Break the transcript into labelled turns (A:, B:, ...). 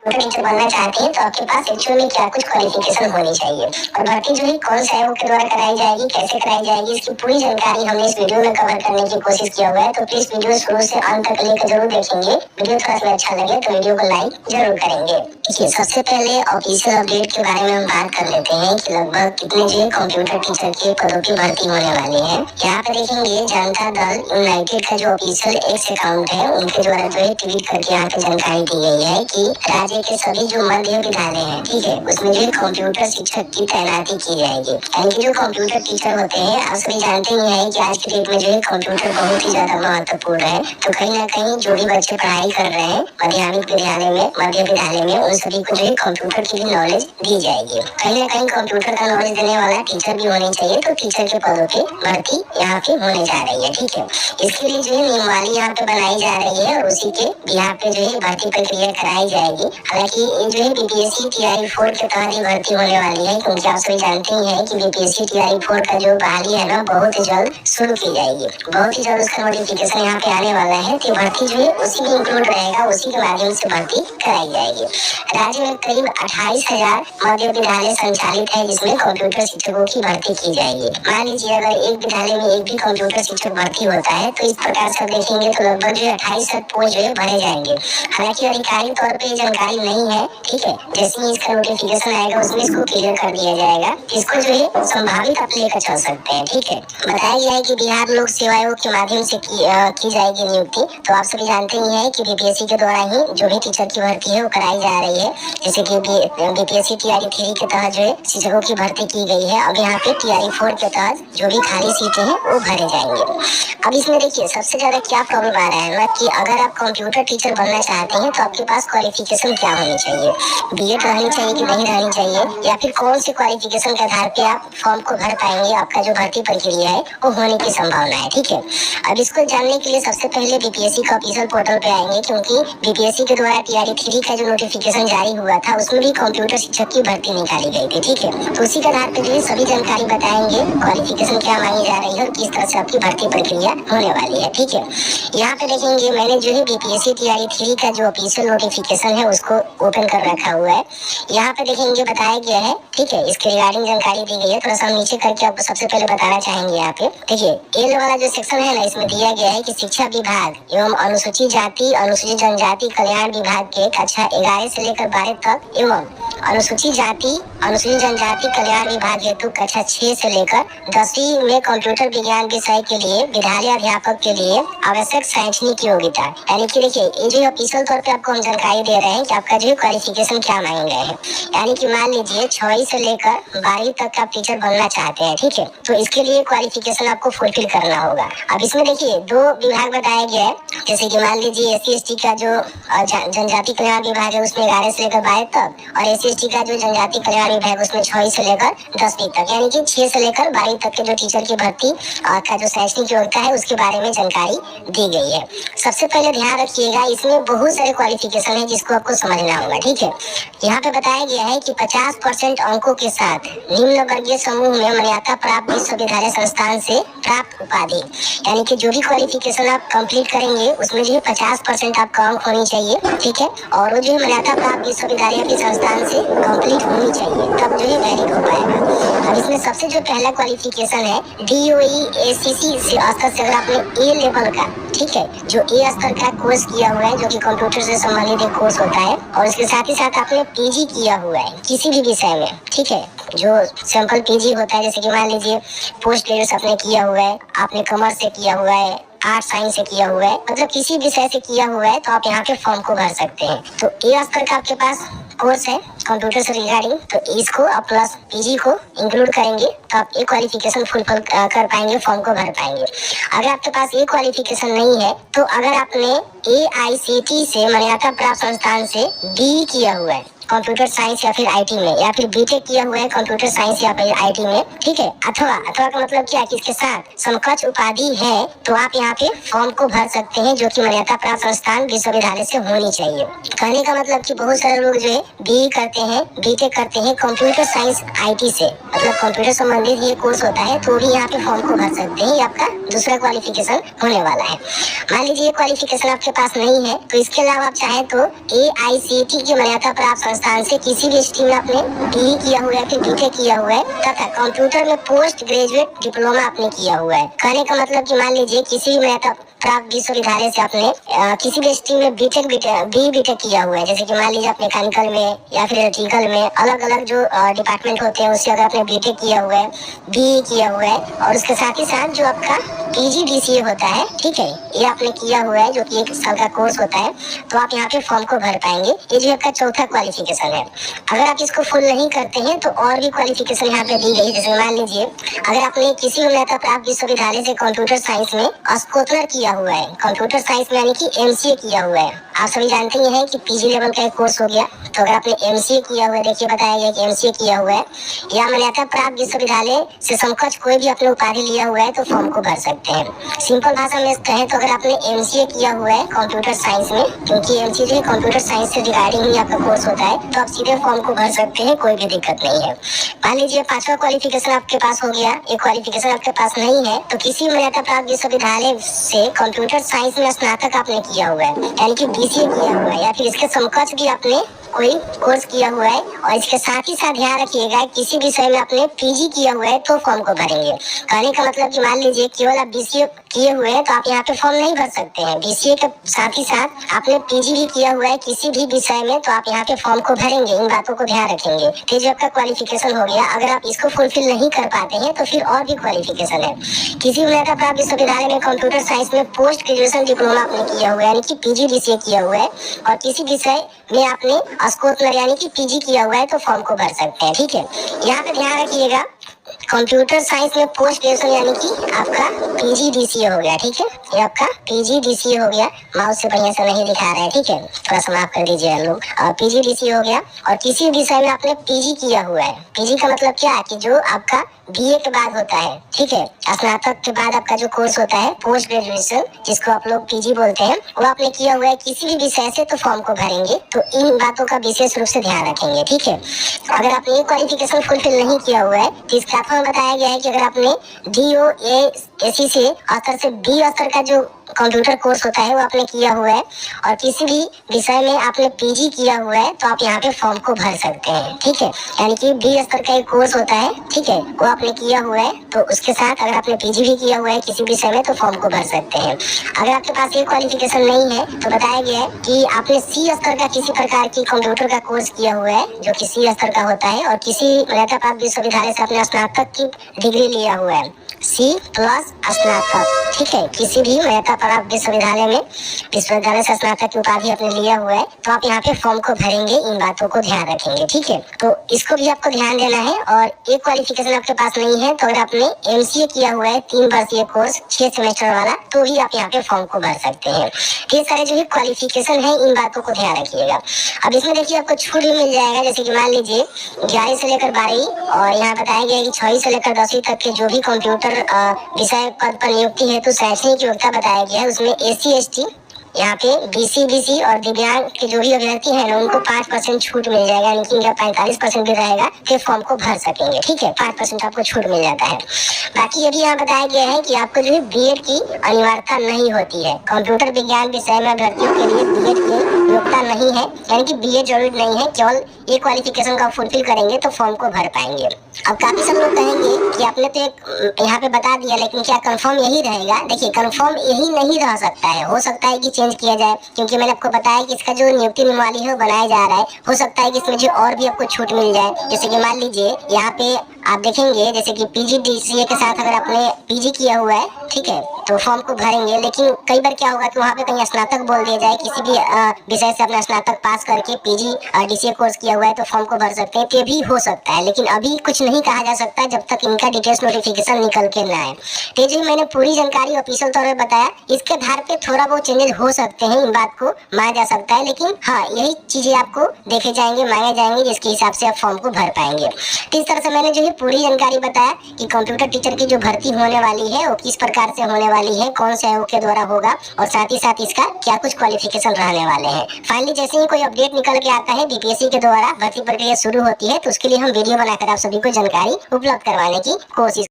A: Teacher बनना चाहते हैं तो आपके पास एक्चुअल में क्या कुछ क्वालिफिकेशन होनी चाहिए और भर्ती जो है कौन से आयोग के द्वारा कराई जाएगी, कैसे कराई जाएगी, इसकी पूरी जानकारी हमने इस वीडियो में कवर करने की कोशिश किया हुआ है। तो प्लीज वीडियो शुरू से अंत तक लेकर जरूर देखेंगे। वीडियो थोड़ा सा अच्छा लगे तो वीडियो को लाइक जरूर करेंगे। देखिए, सबसे पहले ऑफिशियल अपडेट के बारे में हम बात कर लेते हैं कि लगभग कितने जो कंप्यूटर टीचर के पदों की भर्ती होने वाली है। यहाँ पे देखेंगे जनता दल यूनाइटेड का जो ऑफिशियल एक्स अकाउंट है उनके द्वारा जो है ट्वीट करके यहाँ पे जानकारी दी गई है कि राज्य के सभी जो मध्य विद्यालय हैं, ठीक है, उसमें जो कंप्यूटर शिक्षक की तैनाती की जाएगी। यानी कि जो कंप्यूटर टीचर होते हैं, आप सभी जानते ही हैं कि आज की डेट में जो है कंप्यूटर बहुत ही ज्यादा महत्वपूर्ण है। तो कहीं ना कहीं जो भी बच्चे पढ़ाई कर रहे हैं माध्यमिक विद्यालय में, मध्य विद्यालय में, उन सभी को जो है कंप्यूटर की भी नॉलेज दी जाएगी। कहीं ना कहीं कंप्यूटर का नॉलेज देने वाला टीचर भी होने चाहिए। तो टीचर के पदों की भर्ती यहाँ पे होने जा रही है, ठीक है। इसके लिए जो है नियमावली यहाँ पे बनाई जा रही है और उसी के यहाँ पे जो है भर्ती प्रक्रिया कराई जाएगी। हालांकि ये जो है बीपीएससी टीआरई 4 के तहत ही भर्ती होने वाली है, क्योंकि आप सभी जानते ही हैं कि बीपीएससी टीआरई 4 का जो बहाली है ना, बहुत ही जल्द शुरू की जाएगी। बहुत ही जल्द उसका नोटिफिकेशन यहाँ पे आने वाला है। तो भर्ती जो है उसी में इंक्लूड रहेगा, उसी के माध्यम से भर्ती कराई जाएगी। राज्य में करीब 28,000 मध्य विद्यालय संचालित है जिसमें कंप्यूटर शिक्षकों की भर्ती की जाएगी। मान लीजिए अगर एक विद्यालय में एक भी कंप्यूटर शिक्षक भर्ती होता है तो इस प्रकार से देखेंगे तो लगभग जो 28 पोस्ट जो है भरे जाएंगे। हालांकि आधिकारिक तौर पे जानकारी नहीं है, ठीक है। जैसे ही इसका नोटिफिकेशन आएगा उसमें इसको क्लियर कर दिया जाएगा। इसको जो है संभावित आप लेकर चल सकते हैं, ठीक है। बताया गया है कि बिहार लोक सेवा आयोग के माध्यम से की जाएगी नियुक्ति। तो आप सभी जानते ही हैं कि बीपीएससी के द्वारा ही जो भी टीचर की भर्ती है वो कराई जा रही है। जैसे कि बीपीएससी टीआरई 3 के तहत जो है शिक्षकों की भर्ती की गई है। अब यहाँ पे टीआरई 4 के तहत जो भी खाली सीटें हैं वो भरे जाएंगे। अब इसमें देखिए सबसे ज्यादा क्या प्रॉब्लम आ रहा है ना, कि अगर आप कंप्यूटर टीचर बनना चाहते हैं तो आपके पास क्वालिफिकेशन क्या होनी चाहिए, बीएड रहनी चाहिए कि नहीं रहनी चाहिए, या फिर कौन से क्वालिफिकेशन के आधार पे आप फॉर्म को भर पाएंगे, आपका जो भर्ती प्रक्रिया है वो होने की संभावना है, ठीक है। अब इसको जानने के लिए सबसे पहले बीपीएससी का ऑफिशियल पोर्टल पे आएंगे, क्योंकि बीपीएससी के द्वारा टीआरई 3 का जो नोटिफिकेशन जारी हुआ था उसमें भी कंप्यूटर शिक्षक की भर्ती निकाली गई थी, ठीक है। तो उसी के आधार पे जो है सभी जानकारी बताएंगे, क्वालिफिकेशन क्या मांगी जा रही है और किस तरह से आपकी भर्ती प्रक्रिया होने वाली है, ठीक है। यहाँ पे देखेंगे मैंने जो है बीपीएससी टीआरई 3 का जो ऑफिशियल नोटिफिकेशन है उसको ओपन कर रखा हुआ है। यहाँ पे देखेंगे बताया गया है, ठीक है, इसके रिगार्डिंग जानकारी दी गई है। थोड़ा सा हम नीचे करके आपको सबसे पहले बताना चाहेंगे। यहाँ पे देखिए एल वाला जो सेक्शन है ना, इसमें दिया गया है कि शिक्षा विभाग एवं अनुसूचित जाति अनुसूचित जनजाति कल्याण विभाग के कक्षा 11 से लेकर 12 तक एवं अनुसूचित जाति अनुसूचित जनजाति कल्याण विभाग हेतु कक्षा 6 से लेकर 10वीं में कंप्यूटर विज्ञान विषय के लिए विद्यालय अध्यापक के लिए आवश्यक शैक्षणिक योग्यता। यानी कि देखिए ये जो ऑफिशियल तौर पे आपको हम जानकारी दे रहे हैं कि आपका जो क्वालिफिकेशन क्या मांगे गए हैं। यानी कि मान लीजिए 6वीं से लेकर 12वीं तक आप टीचर बनना चाहते हैं, ठीक है, तो इसके लिए क्वालिफिकेशन आपको फुलफिल करना होगा। अब इसमें देखिए 2 विभाग बताया गया है। जैसे कि मान लीजिए SC/ST का जो जनजाति कल्याण विभाग है उसमें 11 से लेकर 12 तक, और SC/ST का जो जनजाति कल्याण विभाग उसमें 6वीं से लेकर 10वीं तक, यानी कि 6 से लेकर 12वीं तक के जो टीचर की भर्ती का जो शैक्षणिक योग्यता है उसके बारे में जानकारी दी गई है। सबसे पहले ध्यान रखिएगा, इसमें बहुत सारे क्वालिफिकेशन है जिसको आपको समझना होगा, ठीक है। यहाँ पे बताया गया है कि 50% अंकों के साथ निम्न वर्गीय समूह में मान्यता प्राप्त विश्वविद्यालय संस्थान से प्राप्त उपाधि, यानी कि जो भी क्वालिफिकेशन आप कंप्लीट करेंगे उसमें जो 50% आपका अंक होनी चाहिए, ठीक है, और वो जो मान्यता प्राप्त विश्वविद्यालय के संस्थान से कंप्लीट होनी चाहिए, तब जो है वैलिड हो पाएगा। अब इसमें सबसे जो पहला क्वालिफिकेशन है DOE ACC स्तर से अगर आपने ए लेवल का, ठीक है, जो ए स्तर का कोर्स किया हुआ है जो कि कंप्यूटर से संबंधित एक कोर्स होता है, और इसके साथ ही साथ आपने पीजी किया हुआ है किसी भी विषय में, ठीक है, जो सिंपल पीजी होता है, जैसे कि मान लीजिए पोस्ट ग्रेजुएशन आपने किया हुआ है, आपने कॉमर्स से किया हुआ है, आर्ट साइंस से किया हुआ है, मतलब किसी विषय से किया हुआ है, तो आप यहाँ पे फॉर्म को भर सकते हैं। तो ए स्तर का आपके पास कोर्स है कंप्यूटर से रिगार्डिंग, तो इसको आप प्लस पीजी को इंक्लूड करेंगे तो आप ये क्वालिफिकेशन फुलफिल कर पाएंगे, फॉर्म को भर पाएंगे। अगर आपके पास ये क्वालिफिकेशन नहीं है तो अगर आपने AICTE से मान्यता प्राप्त संस्थान से BE किया हुआ है कंप्यूटर साइंस या फिर आईटी में, या फिर बीटेक किया हुआ है कंप्यूटर साइंस या फिर आईटी में, ठीक है, अथवा अथवा का मतलब क्या, किसके साथ समकक्ष उपाधि है, तो आप यहाँ पे फॉर्म को भर सकते हैं, जो कि मान्यता प्राप्त संस्थान विश्वविद्यालय से होनी चाहिए। कहने का मतलब कि बहुत सारे लोग जो है बीई करते हैं, बीटेक करते हैं कंप्यूटर साइंस आईटी से, मतलब कंप्यूटर संबंधित ये कोर्स होता है, तो भी यहाँ पे फॉर्म को भर सकते हैं। ये आपका दूसरा क्वालिफिकेशन होने वाला है। मान लीजिए ये क्वालिफिकेशन आपके पास नहीं है, तो इसके अलावा आप चाहे तो AICTE की मान्यता प्राप्त संस्थान से किसी भी स्ट्रीम में आपने बीई किया हुआ है, फिर बीटेक किया हुआ है, तथा कंप्यूटर में पोस्ट ग्रेजुएट डिप्लोमा आपने किया हुआ है। कहने का मतलब कि मान लीजिए किसी भी मान्यता प्राप्त विश्वविद्यालय से आपने किसी भी स्ट्रीम में बीटेक बीटेक किया हुआ है, जैसे कि मान लीजिए आप मैकेनिकल में या फिर इलेक्ट्रिकल में, अलग अलग जो डिपार्टमेंट होते हैं उससे अगर आपने बीटेक किया हुआ है, बीई किया हुआ है, और उसके साथ ही साथ जो आपका PGDCA होता है, ठीक है, ये आपने किया हुआ है, जो कि 1 साल का कोर्स होता है, तो आप यहाँ पे फॉर्म को भर पाएंगे। ये जो आपका चौथा क्वालिफिकेशन है। अगर आप इसको फुल नहीं करते हैं तो और भी क्वालिफिकेशन यहाँ पे दी गई, जैसे मान लीजिए अगर आपने किसी मान्यता प्राप्त विश्वविद्यालय से कंप्यूटर साइंस में स्नातक किया हुआ है, कंप्यूटर साइंस में यानी कि MCA किया हुआ है। आप सभी जानते ही हैं कि PG लेवल का एक कोर्स हो गया, तो अगर आपने MCA किया हुआ है, देखिए बताया गया कि MCA किया हुआ है, या मान्यता प्राप्त विश्वविद्यालय से समकक्ष कोई भी अपने उपाधि लिया हुआ है, तो फॉर्म को भर सकते हैं। सिंपल भाषा में कहें तो अगर आपने MCA किया हुआ है कंप्यूटर साइंस में, क्योंकि MCA जो है कंप्यूटर साइंस से रिगार्डिंग ही आपका कोर्स होता है, तो आप सीधे फॉर्म को भर सकते हैं, कोई भी दिक्कत नहीं है। मान लीजिए 5वां क्वालिफिकेशन आपके पास हो गया, एक क्वालिफिकेशन आपके पास नहीं है, तो किसी मान्यता प्राप्त विश्वविद्यालय से कंप्यूटर साइंस में स्नातक आपने किया हुआ है, यानी कि BCA किया हुआ है, या फिर इसके समकक्ष भी आपने कोई कोर्स किया हुआ है, और इसके साथ ही साथ ध्यान रखिएगा किसी विषय में आपने PG किया हुआ है तो फॉर्म को भरेंगे। कहने का मतलब कि मान लीजिए केवल आप BCA किए हुए हैं तो आप यहाँ पे फॉर्म नहीं भर सकते हैं। BCA के साथ ही साथ आपने PG भी किया हुआ है किसी भी विषय में, तो आप यहाँ पे फॉर्म को भरेंगे। इन बातों को ध्यान रखेंगे। फिर जो आपका क्वालिफिकेशन हो गया, अगर आप इसको फुलफिल नहीं कर पाते हैं तो फिर और भी क्वालिफिकेशन है। किसी मान्यता प्राप्त विश्वविद्यालय में कंप्यूटर साइंस में पोस्ट ग्रेजुएशन डिप्लोमा आपने किया हुआ है, यानी कि PGDCA किया हुआ है, और किसी विषय में आपने स्नातक यानी कि PG किया हुआ है, तो फॉर्म को भर सकते हैं। ठीक है, यहाँ पे ध्यान रखिएगा कंप्यूटर साइंस में पोस्ट ग्रेजुएशन यानी कि आपका PGDCA हो गया। ठीक है, ये आपका PGDCA हो गया। माउस से बढ़िया से नहीं दिखा रहा है, ठीक है, थोड़ा सा माफ कर दीजिए लोग। PGDCA हो गया, और किसी विषय में आपने PG किया हुआ है। PG का मतलब क्या है कि जो आपका BA के बाद होता है, ठीक है, स्नातक के बाद आपका जो कोर्स होता है पोस्ट ग्रेजुएशन, जिसको आप लोग PG बोलते हैं, वो आपने किया हुआ है किसी भी विषय से, तो फॉर्म को भरेंगे। तो इन बातों का विशेष रूप से ध्यान रखेंगे। ठीक है, अगर आपने ये क्वालिफिकेशन फुलफिल नहीं किया हुआ है, तो इस प्लेटफॉर्म में बताया गया है कि अगर आपने DOASE से स्तर से B स्तर का जो कंप्यूटर कोर्स होता है वो आपने किया हुआ है, और किसी भी विषय में आपने PG किया हुआ है, तो आप यहाँ पे फॉर्म को भर सकते हैं। ठीक है, यानी कि B स्तर का एक कोर्स होता है, ठीक है, वो आपने किया हुआ है, तो उसके साथ अगर आपने PG भी किया हुआ है किसी विषय में, तो फॉर्म को भर सकते हैं। अगर आपके पास ये क्वालिफिकेशन नहीं है, तो बताया गया है कि आपने C स्तर का किसी प्रकार की कंप्यूटर का कोर्स किया हुआ है, जो कि C स्तर का होता है, और किसी मान्यता प्राप्त विश्वविद्यालय से आपने स्नातक की डिग्री लिया हुआ है, C+ स्नातक। ठीक है, किसी भी मान्यता प्राप्त विश्वविद्यालय में विश्वविद्यालय से स्नातक की उपाधि आपने लिया हुआ है, तो आप यहाँ पे फॉर्म को भरेंगे। इन बातों को ध्यान रखेंगे। ठीक है, तो इसको भी आपको ध्यान देना है। और एक क्वालिफिकेशन आपके पास नहीं है, तो अगर आपने MCA किया हुआ है 3 वर्षीय कोर्स 6 सेमेस्टर वाला, तो भी आप यहाँ पे फॉर्म को भर सकते हैं। ये सारे जो क्वालिफिकेशन है, इन बातों को ध्यान रखिएगा। अब इसमें देखिए आपको छूट भी मिल जाएगा, जैसे कि मान लीजिए 11 से लेकर 12वीं, और यहाँ बताया गया है कि 6वीं से लेकर 10वीं तक के जो भी कंप्यूटर विषय पद पर नियुक्ति है, तो शैक्षणिक योग्यता बताया गया है, उसमें SC ST, यहाँ पे BC और दिव्यांग के जो भी अभ्यर्थी हैं ना, उनको 5% छूट मिल जाएगा, यानी कि इनका 45% भी रहेगा कि फॉर्म को भर सकेंगे। ठीक है, 5% आपको छूट मिल जाता है। बाकी ये भी यहाँ बताया गया है कि आपको जो है BEd की अनिवार्यता नहीं होती है। कंप्यूटर विज्ञान विषय में अभ्यर्थियों के लिए BEd की योग्यता नहीं है, यानी कि BEd जरूरी नहीं है, केवल ये क्वालिफिकेशन का फुलफिल करेंगे तो फॉर्म को भर पाएंगे। अब काफी सब लोग कहेंगे कि आपने तो एक यहाँ पे बता दिया, लेकिन क्या कंफर्म यही रहेगा? देखिए, कंफर्म यही नहीं रह सकता है, हो सकता है कि चेंज किया जाए, क्योंकि मैंने आपको बताया कि इसका जो नियुक्ति नियमावली है वो बनाया जा रहा है। हो सकता है कि इसमें जो और भी आपको छूट मिल जाए, जैसे कि मान लीजिए यहाँ पे आप देखेंगे जैसे कि पीजीडीसीए के साथ अगर आपने पीजी किया हुआ है, ठीक है, तो फॉर्म को भरेंगे, लेकिन कई बार क्या होगा कि वहाँ पे कहीं स्नातक बोल दिया जाए, किसी भी विषय से अपना स्नातक पास करके पीजी डीसीए कोर्स किया हुआ है तो फॉर्म को भर सकते हैं, ये भी हो सकता है। लेकिन अभी कुछ नहीं कहा जा सकता जब तक इनका डिटेल्स नोटिफिकेशन निकल के ना आए। तो जो मैंने पूरी जानकारी ऑफिशियल तौर पर बताया, इसके आधार पे थोड़ा बहुत चेंजेस हो सकते हैं, इन बात को माना जा सकता है, लेकिन हाँ यही चीजें आपको देखे जाएंगे, मांगे जाएंगे, जिसके हिसाब से आप फॉर्म को भर पाएंगे। तो इस तरह से मैंने जो है पूरी जानकारी बताया कि कंप्यूटर टीचर की जो भर्ती होने वाली है वो किस प्रकार से होने वाली है, कौन से आयोग के द्वारा होगा, और साथ ही साथ इसका क्या कुछ क्वालिफिकेशन रहने वाले हैं। फाइनली जैसे ही कोई अपडेट निकल के आता है, बीपीएससी के द्वारा भर्ती प्रक्रिया शुरू होती है, तो उसके लिए हम वीडियो बनाकर आप सभी को जानकारी उपलब्ध करवाने की कोशिश